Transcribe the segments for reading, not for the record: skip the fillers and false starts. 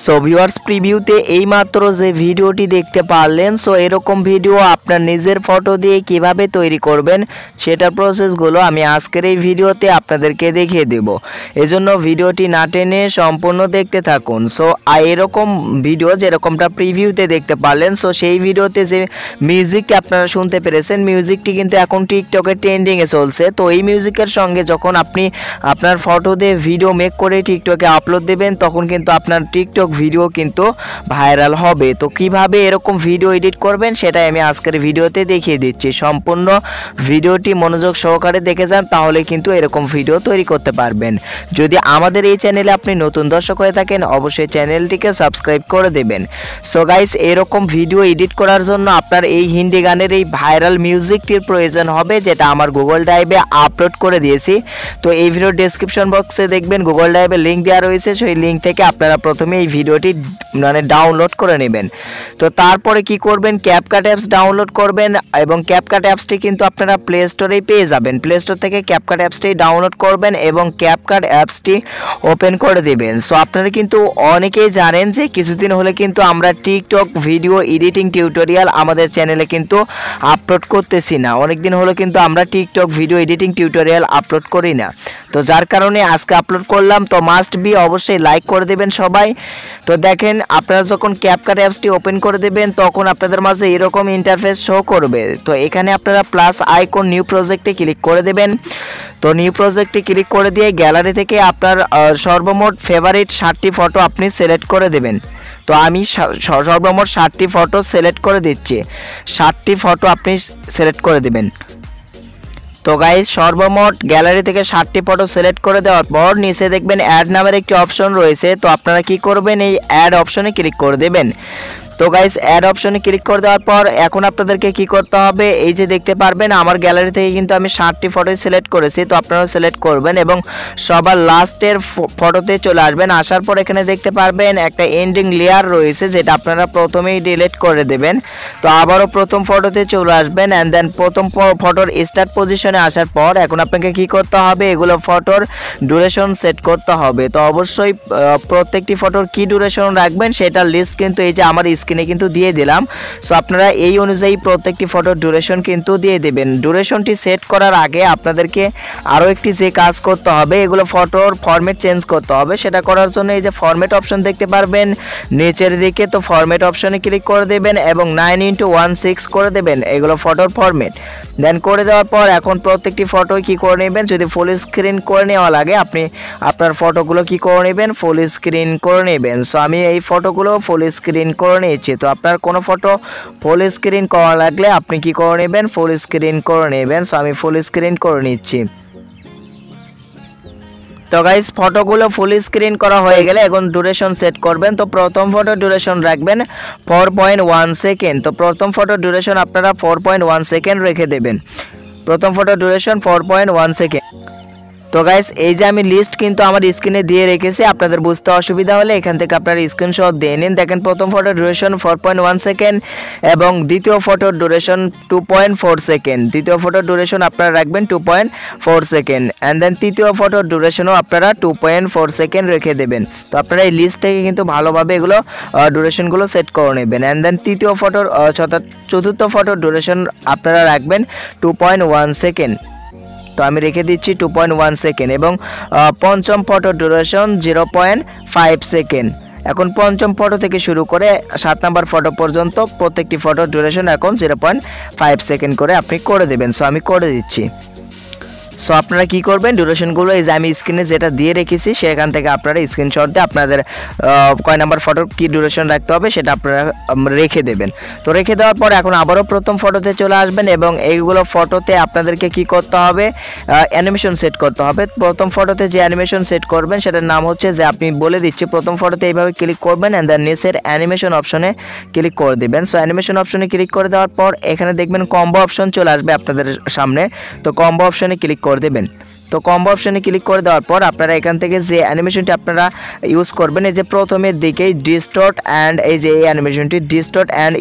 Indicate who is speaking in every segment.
Speaker 1: So viewers প্রিভিউতে এইমাত্র যে ভিডিওটি দেখতে পারলেন, সো এরকম ভিডিও আপনার নিজের ফটো দিয়ে কিভাবে তৈরি করবেন সেটার প্রসেসগুলো আমি আজকের এই ভিডিওতে আপনাদেরকে দেখিয়ে দেব। এজন্য ভিডিওটি না টেনে সম্পূর্ণ দেখতে থাকুন। সো এরকম ভিডিও যেরকমটা প্রিভিউতে দেখতে পারলেন, সো সেই ভিডিওতে যে মিউজিকটি আপনারা শুনতে পেরেছেন, মিউজিকটি কিন্তু এখন টিকটকে ট্রেন্ডিংয়ে চলছে। তো এই মিউজিকের সঙ্গে যখন আপনি আপনার ফটো দিয়ে ভিডিও মেক করে টিকটকে আপলোড দেবেন, তখন কিন্তু আপনার টিকটক ভিডিও কিন্তু ভাইরাল হবে। তো কিভাবে এরকম ভিডিও এডিট করবেন সেটাই আমি আজকের ভিডিওতে দেখিয়ে দিচ্ছি। সম্পূর্ণ ভিডিওটি মনোযোগ সহকারে দেখে যান, তাহলে কিন্তু এরকম ভিডিও তৈরি করতে পারবেন। যদি আমাদের এই চ্যানেলে আপনি নতুন দর্শক হয়ে থাকেন, অবশ্যই চ্যানেলটিকে সাবস্ক্রাইব করে দেবেন। সো গাইস, এরকম ভিডিও এডিট করার জন্য আপনার এই হিন্দি গানের এই ভাইরাল মিউজিকটির প্রয়োজন হবে, যেটা আমার গুগল ড্রাইভে আপলোড করে দিয়েছি। তো এই ভিডিও ডেসক্রিপশন বক্সে দেখবেন গুগল ড্রাইভে লিঙ্ক দেওয়া রয়েছে। সেই লিঙ্ক থেকে আপনারা প্রথমে এই ভিডিওটি ডাউনলোড করে নেবেন। তো তারপরে কি করবেন, ক্যাপকাট অ্যাপস ডাউনলোড করবেন এবং ক্যাপকাট অ্যাপসটি কিন্তু আপনারা প্লে স্টোরেই পেয়ে যাবেন। প্লে স্টোর থেকে ক্যাপকাট অ্যাপসটি ডাউনলোড করবেন এবং ক্যাপকাট অ্যাপসটি ওপেন করে দেবেন। সো আপনারা কিন্তু অনেকেই জানেন যে কিছুদিন হলে কিন্তু আমরা টিকটক ভিডিও এডিটিং টিউটোরিয়াল আমাদের চ্যানেলে কিন্তু আপলোড করতেছি না। অনেক দিন হলো কিন্তু আমরা TikTok video editing tutorial upload করি না। তো যার কারণে আজকে আপলোড করলাম। তো মাস্ট বি অবশ্যই লাইক করে দেবেন সবাই। তো দেখেন, আপনারা যখন ক্যাপকাট অ্যাপসটি ওপেন করে দেবেন, তখন আপনাদের মাঝে এরকম ইন্টারফেস শো করবে। তো এখানে আপনারা প্লাস আইকন নিউ প্রজেক্টে ক্লিক করে দেবেন। তো নিউ প্রজেক্টে ক্লিক করে দিয়ে গ্যালারি থেকে আপনার সর্বমোট ফেভারিট 60টি ফটো আপনি সিলেক্ট করে দেবেন। তো আমি সর্বমোট 60টি ফটো সিলেক্ট করে দিচ্ছি। 60টি ফটো আপনি সিলেক্ট করে দেবেন। তো গাইস, সর্বমোট গ্যালারি থেকে 60টি ফটো সিলেক্ট করে দেওয়ার পর নিচে দেখবেন অ্যাড নামের একটি অপশন রয়েছে। তো আপনারা কি করবেন, এই অ্যাড অপশনে ক্লিক করে দেবেন। তো গাইস, অ্যাড অপশনে ক্লিক করে দেওয়ার পর এখন আপনাদেরকে কি করতে হবে, এই যে দেখতে পারবেন আমার গ্যালারি থেকে কিন্তু আমি 60টি ফটোই সিলেক্ট করেছি। তো আপনারাও সিলেক্ট করবেন এবং সবার লাস্টের ফটোতে চলে আসবেন। আসার পর এখানে দেখতে পারবেন একটা এন্ডিং লেয়ার রয়েছে, যেটা আপনারা প্রথমেই ডিলিট করে দেবেন। তো আবারও প্রথম ফটোতে চলে আসবেন অ্যান্ড দেন প্রথম ফটোর স্টার্ট পজিশনে আসার পর এখন আপনাকে কি করতে হবে, এগুলো ফটোর ডিউরেশন সেট করতে হবে। তো অবশ্যই প্রত্যেকটি ফটোর কি ডিউরেশন রাখবেন সেটার লিস্ট কিন্তু এই যে আমার স্ক্রিনে কিন্তু দিয়ে দিলাম। সো আপনারা এই অনুযায়ী প্রত্যেকটি ফটোর ডিউরেশন কিন্তু দিয়ে দেবেন। ডিউরেশনটি সেট করার আগে আপনাদেরকে আরও একটি যে কাজ করতে হবে, এগুলো ফটোর ফরম্যাট চেঞ্জ করতে হবে। সেটা করার জন্য এই যে ফরম্যাট অপশন দেখতে পারবেন নিচের দিকে, তো ফরম্যাট অপশনে ক্লিক করে দেবেন এবং 9:16 করে দেবেন এগুলো ফটোর ফরম্যাট। দেন করে দেওয়ার পর এখন প্রত্যেকটি ফটো কি করে নেবেন, যদি ফুল স্ক্রিন করে নেওয়া লাগে আপনি আপনার ফটোগুলো কি করে নেবেন, ফুল স্ক্রিন করে নেবেন। সো আমি এই ফটোগুলো ফুল স্ক্রিন করে নিয়েছি। তো আপনার কোনো ফটো ফুল স্ক্রিন করা লাগলে আপনি কি করে নেবেন, ফুল স্ক্রিন করে নেবেন। সো আমি ফুল স্ক্রিন করে নিচ্ছি। তো গাইস, ফটোগুলো ফুল স্ক্রিন করা হয়ে গেলে এখন ডিউরেশন সেট করবেন। তো প্রথম ফটো ডিউরেশন রাখবেন 4.1 সেকেন্ড। তো প্রথম ফটো ডিউরেশন আপনারা 4.1 সেকেন্ড রেখে দেবেন। প্রথম ফটো ডিউরেশন 4.1 সেকেন্ড। তো গাইস, এই যে আমি লিস্ট কিন্তু আমার স্ক্রিনে দিয়ে রেখেছি, আপনাদের বুঝতে অসুবিধা হলে এখান থেকে আপনারা স্ক্রিনশট দিয়ে নিন। দেখেন প্রথম ফটোর ডিউরেশন 4.1 সেকেন্ড এবং দ্বিতীয় ফটোর ডিউরেশন 2.4 সেকেন্ড। দ্বিতীয় ফটোর ডিউরেশন আপনারা রাখবেন 2.4 সেকেন্ড অ্যান্ড দেন তৃতীয় ফটোর ডিউরেশনও আপনারা 2.4 সেকেন্ড রেখে দেবেন। তো আপনারা এই লিস্ট থেকে কিন্তু ভালোভাবে এগুলো ডিউরেশনগুলো সেট করে নেবেন। অ্যান্ড দেন তৃতীয় ফটোর চতুর্থ ফটোর ডিউরেশন আপনারা রাখবেন 2.1 সেকেন্ড। তো আমি রেখে দিচ্ছি 2.1 সেকেন্ড এবং পঞ্চম ফটো ডিউরেশন 0.5 সেকেন্ড। এখন পঞ্চম ফটো থেকে শুরু করে 7 নম্বর ফটো পর্যন্ত প্রত্যেকটি ফটোর ডিউরেশন এখন 0.5 সেকেন্ড করে আপনি করে দেবেন। সো আমি করে দিচ্ছি। সো আপনারা কি করবেন, ডিউরেশনগুলো এই যে আমি স্ক্রিনে যেটা দিয়ে রেখেছি সেখান থেকে আপনারা স্ক্রিনশট দিয়ে আপনাদের কয় নাম্বার ফটোর কি ডিউরেশন রাখতে হবে সেটা আপনারা রেখে দেবেন। তো রেখে দেওয়ার পর এখন আবারও প্রথম ফটোতে চলে আসবেন এবং এইগুলো ফটোতে আপনাদেরকে কি করতে হবে, অ্যানিমেশন সেট করতে হবে। প্রথম ফটোতে যে অ্যানিমেশন সেট করবেন সেটার নাম হচ্ছে, যে আপনি বলে দিচ্ছি, প্রথম ফটোতে এইভাবে ক্লিক করবেন অ্যান্ড দেন নিচের অ্যানিমেশন অপশনে ক্লিক করে দেবেন। সো অ্যানিমেশন অপশনে ক্লিক করে দেওয়ার পর এখানে দেখবেন কম্বো অপশন চলে আসবে আপনাদের সামনে। তো কম্বো অপশনে ক্লিক করে দেবেন। তো কম্বো অপশনে ক্লিক করে দেওয়ার পর আপনারা এখান থেকে যে অ্যানিমেশনটি আপনারা ইউজ করবেন, এই যে প্রথমের দিকেই ডিস্টর্ট অ্যান্ড এই যে এই অ্যানিমেশনটি ডিস্টর্ট অ্যান্ড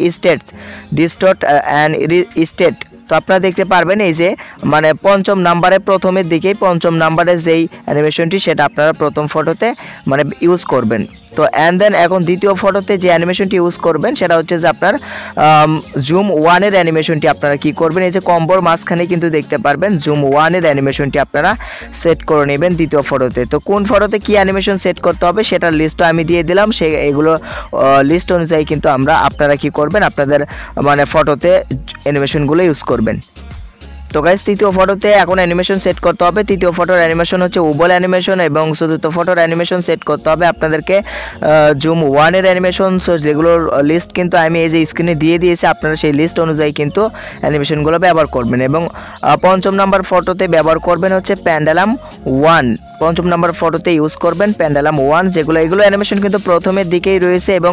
Speaker 1: স্টেট। তো আপনারা দেখতে পারবেন এই যে মানে পঞ্চম নাম্বারে প্রথমের দিকেই পঞ্চম নাম্বারে যেই অ্যানিমেশনটি সেটা আপনারা প্রথম ফটোতে মানে ইউজ করবেন। তো অ্যান্ড দেন এখন দ্বিতীয় ফটোতে যে অ্যানিমেশনটি ইউজ করবেন সেটা হচ্ছে যে আপনার জুম ওয়ানের অ্যানিমেশনটি আপনারা কি করবেন, এই যে কম্বোর মাঝখানে কিন্তু দেখতে পারবেন জুম ওয়ানের অ্যানিমেশনটি আপনারা সেট করে নেবেন দ্বিতীয় ফটোতে। তো কোন ফটোতে কি অ্যানিমেশন সেট করতে হবে সেটার লিস্টও আমি দিয়ে দিলাম, এগুলো লিস্ট অনুযায়ী কিন্তু আপনারা কি করবেন, আপনাদের মানে ফটোতে অ্যানিমেশনগুলো ইউজ করবেন। তো গাইস তৃতীয় ফটোতে এখন অ্যানিমেশন সেট করতে হবে। তৃতীয় ফটোর অ্যানিমেশন হচ্ছে উবল অ্যানিমেশন এবং চতুর্থ ফটোর অ্যানিমেশন সেট করতে হবে আপনাদেরকে জুম ওয়ানের অ্যানিমেশন। সো যেগুলোর লিস্ট কিন্তু আমি এই যে স্ক্রিনে দিয়ে দিয়েছি, আপনারা সেই লিস্ট অনুযায়ী কিন্তু অ্যানিমেশনগুলো ব্যবহার করবেন। এবং পঞ্চম নাম্বার ফটোতে ব্যবহার করবেন হচ্ছে প্যান্ডেলাম 1। পঞ্চম নাম্বার ফটোতে ইউজ করবেন প্যান্ডেলাম 1, এগুলো অ্যানিমেশন কিন্তু প্রথমের দিকেই রয়েছে। এবং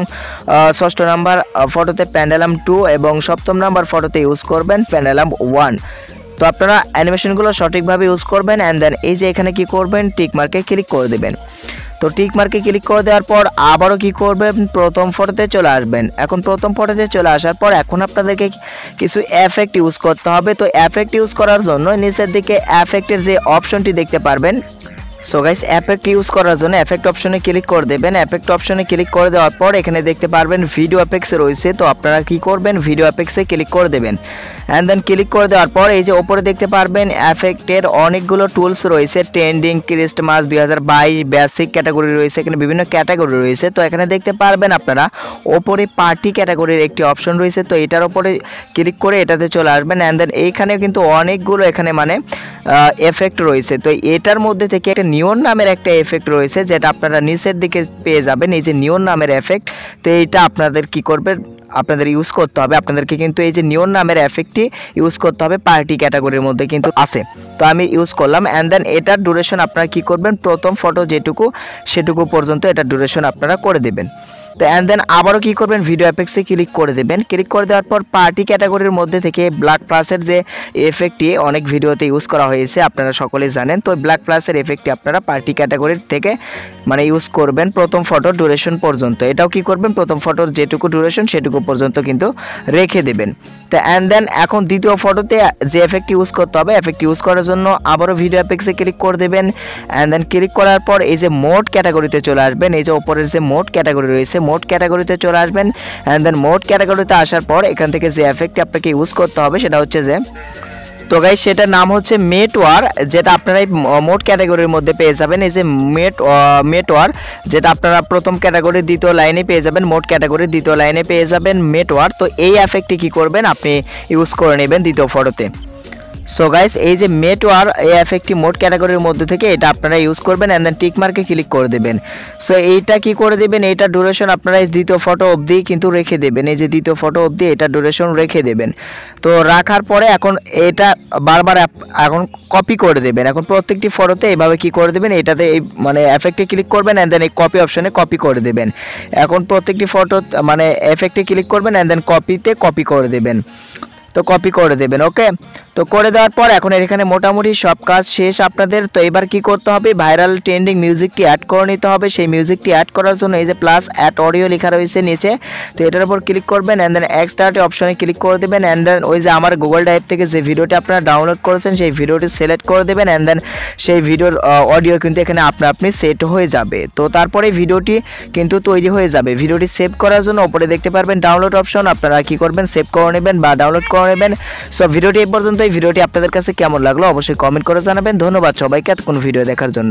Speaker 1: ষষ্ঠ নাম্বার ফটোতে প্যান্ডেলাম 2 এবং সপ্তম নাম্বার ফটোতে ইউজ করবেন প্যান্ডেলাম 1। তো আপনারা অ্যানিমেশনগুলো সঠিকভাবে ইউজ করবেন অ্যান্ড দেন এই যে এখানে কি করবেন, টিক মার্কে ক্লিক করে দেবেন। তো টিক মার্কে ক্লিক করে দেওয়ার পর আবারও কি করবেন, প্রথম ফটোতে চলে আসবেন। এখন প্রথম ফটোতে চলে আসার পর এখন আপনাদেরকে কিছু এফেক্ট ইউজ করতে হবে। তো এফেক্ট ইউজ করার জন্য নিচের দিকে এফেক্টের যে অপশনটি দেখতে পারবেন, সো গাইস এফেক্ট ইউজ করার জন্য এফেক্ট অপশনে ক্লিক করে দেবেন। এফেক্ট অপশনে ক্লিক করে দেওয়ার পর এখানে দেখতে পারবেন ভিডিও এফেক্টস রয়েছে। তো আপনারা কি করবেন, ভিডিও এফেক্টসে ক্লিক করে দেবেন অ্যান্ড দেন ক্লিক করে দেওয়ার পর এই যে ওপরে দেখতে পারবেন এফেক্টের অনেকগুলো টুলস রয়েছে, ট্রেন্ডিং, ক্রিসমাস 2022, বেসিক ক্যাটাগরি রয়েছে, এখানে বিভিন্ন ক্যাটাগরি রয়েছে। তো এখানে দেখতে পারবেন আপনারা ওপরে পার্টি ক্যাটাগরির একটি অপশন রয়েছে। তো এটার ওপরে ক্লিক করে এটাতে চলে আসবেন অ্যান্ড দেন এইখানে কিন্তু অনেকগুলো এখানে মানে এফেক্ট রয়েছে। তো এটার মধ্যে থেকে একটা নিয়ন নামের একটা এফেক্ট রয়েছে যেটা আপনারা নিচের দিকে পেয়ে যাবেন, এই যে নিয়ন নামের এফেক্ট। তো এইটা আপনাদের কি করবেন, আপনাদের ইউজ করতে হবে। আপনাদেরকে কিন্তু এই যে নিয়ন নামের এফেক্টটি ইউজ করতে হবে, পার্টি ক্যাটাগরির মধ্যে কিন্তু আছে। তো আমি ইউজ করলাম অ্যান্ড দেন এটার ডিউরেশন আপনারা কি করবেন, প্রথম ফটো যেটুকু সেটুকু পর্যন্ত এটার ডিউরেশন আপনারা করে দেবেন। তো অ্যান্ড দেন আবারও কি করবেন, ভিডিও এফেক্টসে ক্লিক করে দেবেন। ক্লিক করে দেওয়ার পর পার্টি ক্যাটাগরির মধ্যে থেকে ব্ল্যাক প্লাসের যে এফেক্টটি অনেক ভিডিওতে ইউজ করা হয়েছে আপনারা সকলেই জানেন। তো ব্ল্যাক প্লাসের এফেক্টটি আপনারা পার্টি ক্যাটাগরির থেকে মানে ইউজ করবেন প্রথম ফটোর ডিউরেশন পর্যন্ত। এটাও কি করবেন, প্রথম ফটোর যেটুকু ডিউরেশন সেটুকু পর্যন্ত কিন্তু রেখে দেবেন। তো অ্যান্ড দেন এখন দ্বিতীয় ফটোতে যে এফেক্ট ইউজ করতে হবে, এফেক্ট ইউজ করার জন্য আবারও ভিডিও এফেক্টসে ক্লিক করে দেবেন অ্যান্ড দেন ক্লিক করার পর এই যে মোড ক্যাটাগরিতে চলে আসবেন। এই যে ওপরের যে মোড ক্যাটাগরি রয়েছে, মোড ক্যাটাগরিতে চলে আসবেন অ্যান্ড দেন মোড ক্যাটাগরিতে আসার পর এখান থেকে যে এফেক্টটি আপনাকে ইউজ করতে হবে সেটা হচ্ছে যে, তো গাইস সেটার নাম হচ্ছে মেটওয়ার, যেটা আপনারা এই মোড ক্যাটাগরির মধ্যে পেয়ে যাবেন। এই যে মেটওয়ার যেটা আপনারা প্রথম ক্যাটাগরির দ্বিতীয় লাইনে পেয়ে যাবেন, মোড ক্যাটাগরির দ্বিতীয় লাইনে পেয়ে যাবেন মেটওয়ার। তো এই এফেক্টটি কি করবেন, আপনি ইউজ করে নেবেন দ্বিতীয় ফটোতে। সো গাইস এই যে মেটওয়ার এই এফেক্টটি মোড ক্যাটাগরির মধ্যে থেকে এটা আপনারা ইউজ করবেন অ্যান্ড দেন টিক মার্কে ক্লিক করে দেবেন। সো এইটা কি করে দেবেন, এইটা ডিউরেশন আপনারা এই দ্বিতীয় ফটো অবধি কিন্তু রেখে দেবেন। এই যে দ্বিতীয় ফটো অবধি এটা ডিউরেশন রেখে দেবেন। তো রাখার পরে এখন এটা বারবার এখন কপি করে দেবেন। এখন প্রত্যেকটি ফটোতে এইভাবে কি করে দেবেন, এটাতে এই মানে এফেক্টে ক্লিক করবেন অ্যান্ড দেন এই কপি অপশনে কপি করে দেবেন। এখন প্রত্যেকটি ফটো মানে এফেক্টে ক্লিক করবেন অ্যান্ড দেন কপিতে কপি করে দেবেন। তো কপি করে দেবেন, ওকে। তো করে দেওয়ার পর এখন এখানে মোটামুটি সব কাজ শেষ আপনাদের। তো এবার কি করতে হবে, ভাইরাল ট্রেন্ডিং মিউজিকটি অ্যাড করে নিতে হবে। সেই মিউজিকটি অ্যাড করার জন্য এই যে প্লাস অ্যাড অডিও লেখা রয়েছে নিচে, তো এটার উপর ক্লিক করবেন অ্যান্ড দেন এক্সট্রাটি অপশনে ক্লিক করে দেবেন অ্যান্ড দেন ওই যে আমার গুগল ড্রাইভ থেকে যে ভিডিওটি আপনারা ডাউনলোড করেছেন সেই ভিডিওটি সিলেক্ট করে দেবেন অ্যান্ড দেন সেই ভিডিওর অডিও কিন্তু এখানে আপনি সেট হয়ে যাবে। তো তারপরে ভিডিওটি কিন্তু তৈরি হয়ে যাবে। ভিডিওটি সেভ করার জন্য উপরে দেখতে পারবেন ডাউনলোড অপশন, আপনারা কি করবেন, সেভ করে নেবেন বা ডাউনলোড করে নেবেন। সো ভিডিওটি এই পর্যন্ত। এই ভিডিওটি আপনাদের কাছে কেমন লাগলো অবশ্যই কমেন্ট করে জানাবেন। ধন্যবাদ সবাইকে এতক্ষণ ভিডিও দেখার জন্য।